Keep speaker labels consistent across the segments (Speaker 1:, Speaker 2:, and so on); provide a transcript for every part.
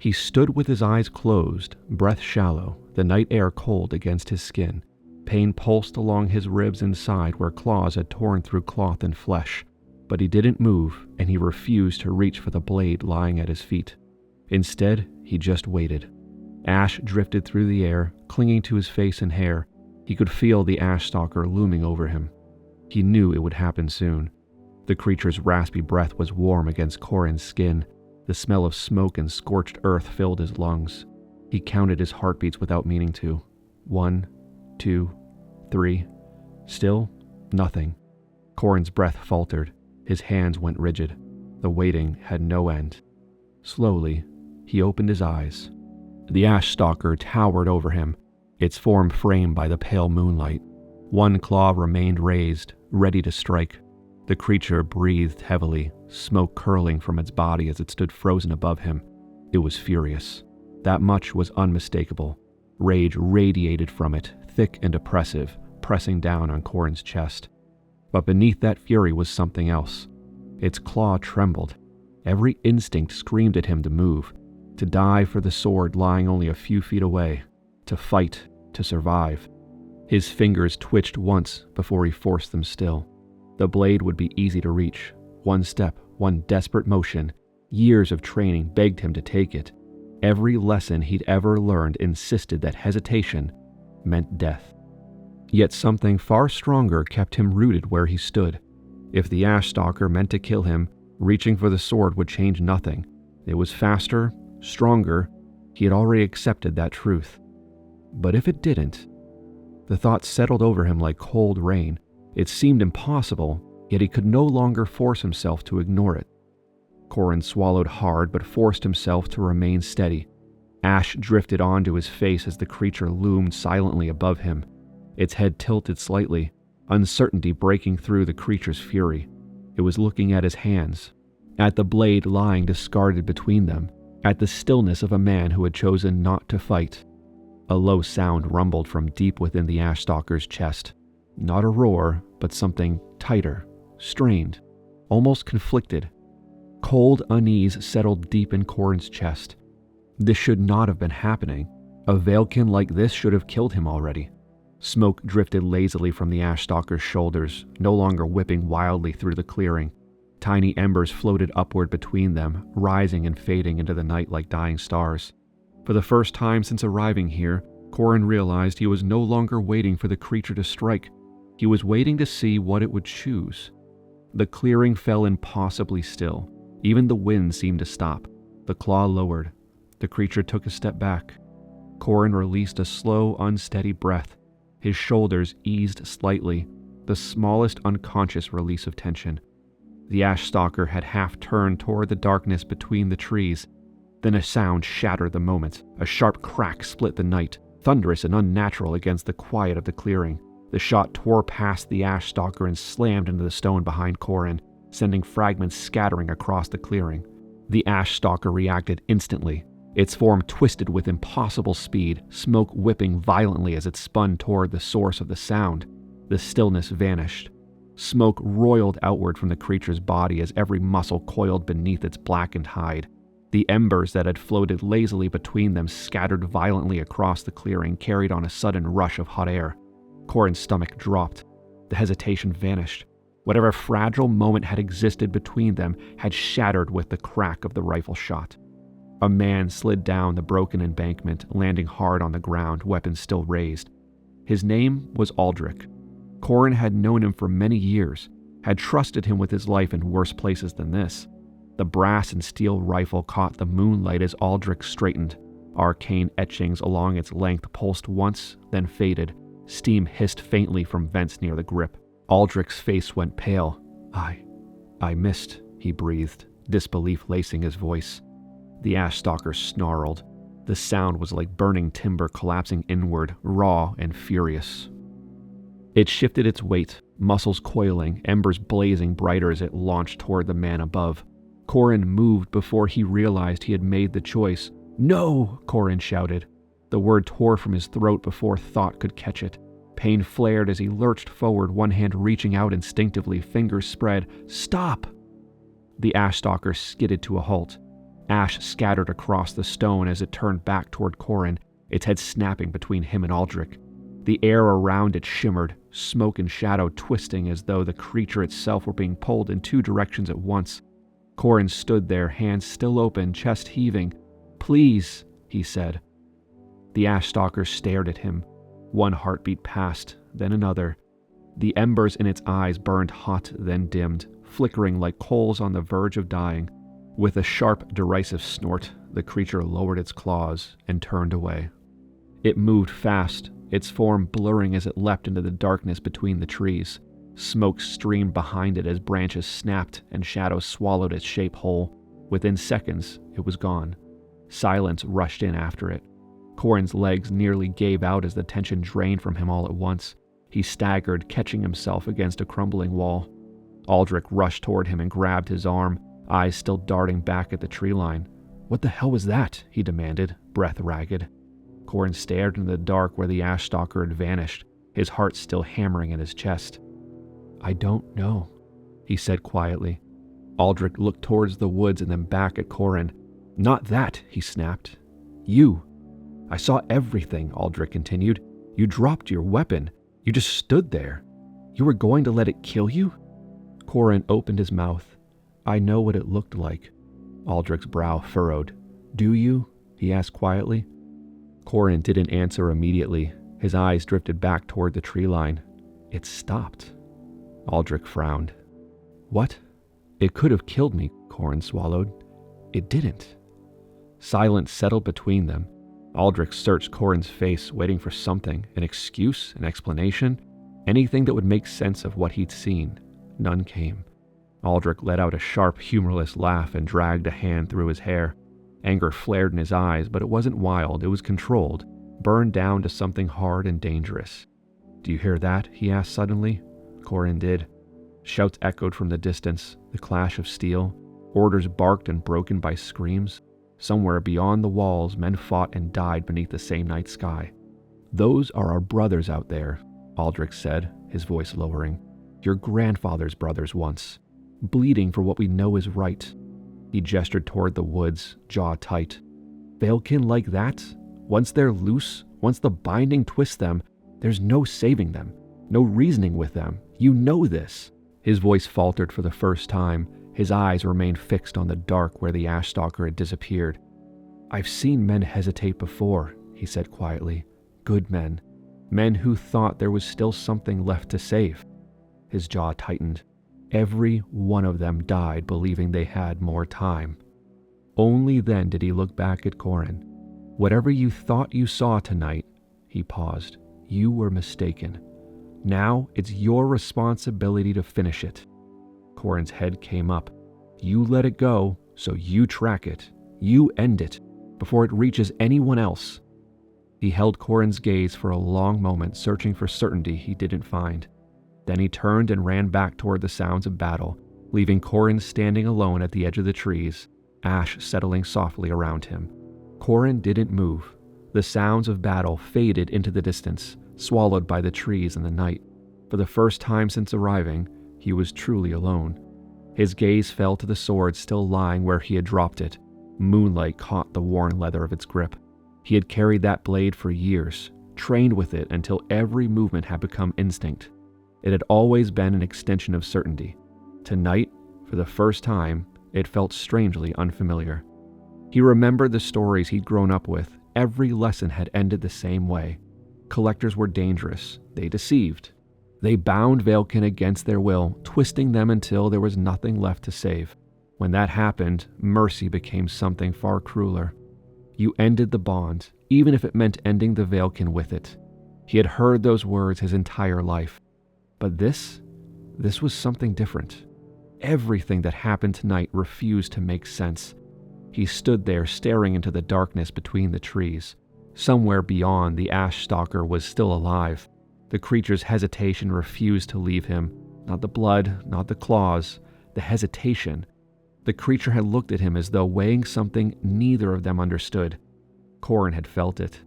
Speaker 1: He stood with his eyes closed, breath shallow, the night air cold against his skin. Pain pulsed along his ribs inside where claws had torn through cloth and flesh, but he didn't move, and he refused to reach for the blade lying at his feet. Instead, he just waited. Ash drifted through the air, clinging to his face and hair. He could feel the Ash Stalker looming over him. He knew it would happen soon. The creature's raspy breath was warm against Corin's skin. The smell of smoke and scorched earth filled his lungs. He counted his heartbeats without meaning to. 1, 2, 3. Still, nothing. Corin's breath faltered. His hands went rigid. The waiting had no end. Slowly, he opened his eyes. The Ash Stalker towered over him, its form framed by the pale moonlight. One claw remained raised, ready to strike. The creature breathed heavily, smoke curling from its body as it stood frozen above him. It was furious. That much was unmistakable. Rage radiated from it, thick and oppressive, pressing down on Corin's chest. But beneath that fury was something else. Its claw trembled. Every instinct screamed at him to move, to dive for the sword lying only a few feet away, to fight, to survive. His fingers twitched once before he forced them still. The blade would be easy to reach. One step, one desperate motion. Years of training begged him to take it. Every lesson he'd ever learned insisted that hesitation meant death. Yet something far stronger kept him rooted where he stood. If the Ash Stalker meant to kill him, reaching for the sword would change nothing. It was faster, stronger. He had already accepted that truth. But if it didn't? The thought settled over him like cold rain. It seemed impossible, yet he could no longer force himself to ignore it. Corin swallowed hard but forced himself to remain steady. Ash drifted onto his face as the creature loomed silently above him. Its head tilted slightly, uncertainty breaking through the creature's fury. It was looking at his hands, at the blade lying discarded between them, at the stillness of a man who had chosen not to fight. A low sound rumbled from deep within the Ash Stalker's chest. Not a roar, but something tighter, strained, almost conflicted. Cold unease settled deep in Corin's chest. This should not have been happening. A Veylkin like this should have killed him already. Smoke drifted lazily from the Ash Stalker's shoulders, no longer whipping wildly through the clearing. Tiny embers floated upward between them, rising and fading into the night like dying stars. For the first time since arriving here, Corin realized he was no longer waiting for the creature to strike. He was waiting to see what it would choose. The clearing fell impossibly still. Even the wind seemed to stop. The claw lowered. The creature took a step back. Corin released a slow, unsteady breath. His shoulders eased slightly, the smallest unconscious release of tension. The Ash Stalker had half turned toward the darkness between the trees. Then a sound shattered the moment. A sharp crack split the night, thunderous and unnatural against the quiet of the clearing. The shot tore past the Ash Stalker and slammed into the stone behind Corin, sending fragments scattering across the clearing. The Ash Stalker reacted instantly. Its form twisted with impossible speed, smoke whipping violently as it spun toward the source of the sound. The stillness vanished. Smoke roiled outward from the creature's body as every muscle coiled beneath its blackened hide. The embers that had floated lazily between them scattered violently across the clearing, carried on a sudden rush of hot air. Corin's stomach dropped. The hesitation vanished. Whatever fragile moment had existed between them had shattered with the crack of the rifle shot. A man slid down the broken embankment, landing hard on the ground, weapon still raised. His name was Aldrich. Corin had known him for many years, had trusted him with his life in worse places than this. The brass and steel rifle caught the moonlight as Aldrich straightened. Arcane etchings along its length pulsed once, then faded. Steam hissed faintly from vents near the grip. Aldrich's face went pale. I missed, he breathed, disbelief lacing his voice. The Ash Stalker snarled. The sound was like burning timber collapsing inward, raw and furious. It shifted its weight, muscles coiling, embers blazing brighter as it launched toward the man above. Corin moved before he realized he had made the choice. "No!" Corin shouted. The word tore from his throat before thought could catch it. Pain flared as he lurched forward, one hand reaching out instinctively, fingers spread. "Stop!" The Ash Stalker skidded to a halt. Ash scattered across the stone as it turned back toward Corin, its head snapping between him and Aldrich. The air around it shimmered, smoke and shadow twisting as though the creature itself were being pulled in two directions at once. Corin stood there, hands still open, chest heaving. "Please," he said. The Ash Stalker stared at him. One heartbeat passed, then another. The embers in its eyes burned hot, then dimmed, flickering like coals on the verge of dying. With a sharp, derisive snort, the creature lowered its claws and turned away. It moved fast, its form blurring as it leapt into the darkness between the trees. Smoke streamed behind it as branches snapped and shadows swallowed its shape whole. Within seconds, it was gone. Silence rushed in after it. Corin's legs nearly gave out as the tension drained from him all at once. He staggered, catching himself against a crumbling wall. Aldrich rushed toward him and grabbed his arm, eyes still darting back at the tree line. "What the hell was that?" he demanded, breath ragged. Corin stared into the dark where the Ash Stalker had vanished, his heart still hammering in his chest. "I don't know," he said quietly. Aldrich looked towards the woods and then back at Corin. "Not that," he snapped. "You." "I saw everything," Aldrich continued. "You dropped your weapon. You just stood there. You were going to let it kill you?" Corin opened his mouth. "I know what it looked like." Aldrich's brow furrowed. "Do you?" he asked quietly. Corin didn't answer immediately. His eyes drifted back toward the tree line. "It stopped." Aldrich frowned. "What?" "It could have killed me," Corin swallowed. "It didn't." Silence settled between them. Aldrich searched Corin's face, waiting for something, an excuse, an explanation, anything that would make sense of what he'd seen. None came. Aldrich let out a sharp, humorless laugh and dragged a hand through his hair. Anger flared in his eyes, but it wasn't wild, it was controlled, burned down to something hard and dangerous. "Do you hear that?" he asked suddenly. Corin did. Shouts echoed from the distance, the clash of steel, orders barked and broken by screams. Somewhere beyond the walls, men fought and died beneath the same night sky. "Those are our brothers out there," Aldrich said, his voice lowering. "Your grandfather's brothers once, bleeding for what we know is right." He gestured toward the woods, jaw tight. "Veylkin like that? Once they're loose, once the binding twists them, there's no saving them, no reasoning with them. You know this." His voice faltered for the first time. His eyes remained fixed on the dark where the Ash Stalker had disappeared. "I've seen men hesitate before," he said quietly. "Good men. Men who thought there was still something left to save." His jaw tightened. Every one of them died believing they had more time. Only then did he look back at Corin. "Whatever you thought you saw tonight," he paused, "you were mistaken. Now it's your responsibility to finish it." Corin's head came up. "You let it go, so you track it. You end it, before it reaches anyone else." He held Corin's gaze for a long moment, searching for certainty he didn't find. Then he turned and ran back toward the sounds of battle, leaving Corin standing alone at the edge of the trees, ash settling softly around him. Corin didn't move. The sounds of battle faded into the distance, swallowed by the trees and the night. For the first time since arriving, he was truly alone. His gaze fell to the sword still lying where he had dropped it. Moonlight caught the worn leather of its grip. He had carried that blade for years, trained with it until every movement had become instinct. It had always been an extension of certainty. Tonight, for the first time, it felt strangely unfamiliar. He remembered the stories he'd grown up with. Every lesson had ended the same way. Collectors were dangerous. They deceived. They bound Veylkin against their will, twisting them until there was nothing left to save. When that happened, mercy became something far crueler. You ended the bond, even if it meant ending the Veylkin with it. He had heard those words his entire life. But this was something different. Everything that happened tonight refused to make sense. He stood there staring into the darkness between the trees. Somewhere beyond, the Ash Stalker was still alive. The creature's hesitation refused to leave him. Not the blood, not the claws, the hesitation. The creature had looked at him as though weighing something neither of them understood. Corin had felt it.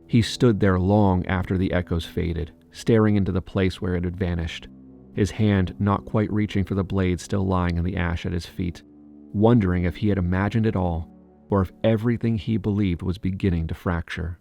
Speaker 1: He stood there long after the echoes faded, staring into the place where it had vanished, his hand not quite reaching for the blade still lying in the ash at his feet, wondering if he had imagined it all, or if everything he believed was beginning to fracture.